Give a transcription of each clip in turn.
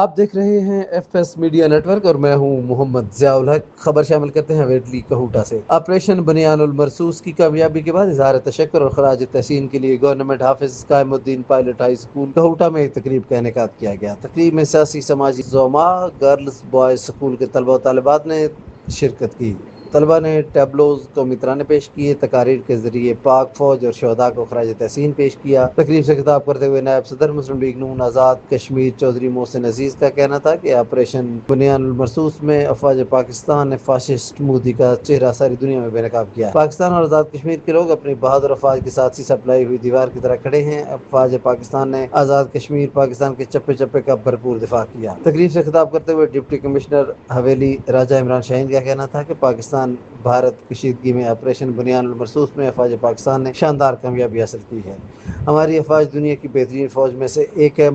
آپ دیکھ رہے ہیں F S media network اور میں ہوں محمد ضیاء الحق۔ خبر شامل کرتے ہیں ویٹلی کہوٹا سے۔ آپریشن بنیان المرصوص کی کامیابی کے بعد اظہار تشکر اور خراج تحسین کے لیے گورنمنٹ حافظ قائم الدین پائلٹ ہائی اسکول کہوٹا میں ایک تقریب کا انعقاد کیا گیا۔ تقریب میں سیاسی سماجی زعماء، گرلز بوائز اسکول کے طلبہ و طالبات نے شرکت کی۔ طلبہ نے ٹیبلوز قومی ترانے پیش کیے، تقاریر کے ذریعے پاک فوج اور شہداء کو خراج تحسین پیش کیا۔ تقریب سے خطاب کرتے ہوئے نائب صدر مسلم لیگ نون آزاد کشمیر چودھری محسن عزیز کا کہنا تھا کہ آپریشن بنیان المرصوص میں افواج پاکستان نے فاشسٹ مودی کا چہرہ ساری دنیا میں بے نقاب کیا۔ پاکستان اور آزاد کشمیر کے لوگ اپنی بہادر افواج کے ساتھ سیسا پلائی ہوئی دیوار کی طرح کھڑے ہیں۔ افواج پاکستان نے آزاد کشمیر پاکستان کے چپے چپے کا بھرپور دفاع کیا۔ تقریب سے خطاب کرتے ہوئے ڈپٹی کمشنر حویلی راجہ عمران شاہین کا کہنا تھا کہ پاکستان بھارت کشیدگی میں آپریشن بنیان المرصوص میں افواج پاکستان نے شاندار کامیابی حاصل کی ہے۔ ہماری افواج دنیا کی بہترین فوج میں سے ایک ہے۔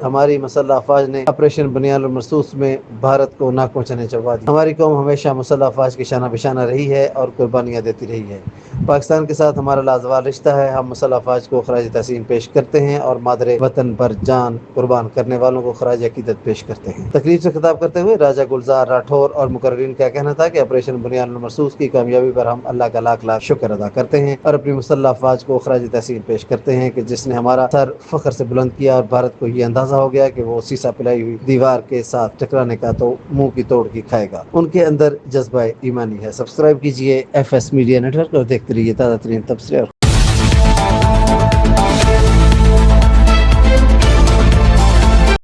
ہماری مسلح افواج نے آپریشن بنیان المرصوص میں بھارت کو ناک میں چنے چبوا دی۔ ہماری قوم ہمیشہ مسلح افواج کے شانہ بشانہ رہی ہے اور قربانیاں دیتی رہی ہے۔ پاکستان کے ساتھ ہمارا لازوال رشتہ ہے۔ ہم مسلح افواج کو خراج تحسین پیش کرتے ہیں اور مادر وطن پر جان قربان کرنے والوں کو خراج عقیدت پیش کرتے ہیں۔ تقریب سے خطاب کرتے ہوئے راجہ گلزار راٹھور اور مقررین کا کہنا تھا کہ آپریشن بنیان المرصوص کی کامیابی پر ہم اللہ کا لاکھ لاکھ شکر ادا کرتے ہیں اور اپنی مسلح افواج کو خراج تحسین پیش کرتے ہیں کہ جس نے ہمارا سر فخر سے بلند کیا اور بھارت کو یہ اندازہ ہو گیا کہ وہ سیسا پلائی ہوئی دیوار کے ساتھ ٹکرانے کا تو منہ کی توڑ کی کھائے گا۔ ان کے اندر جذبہ ایمانی ہے۔ سبسکرائب کیجئے F S media network اور دیکھتے رہیے تازہ ترین تبصرے اور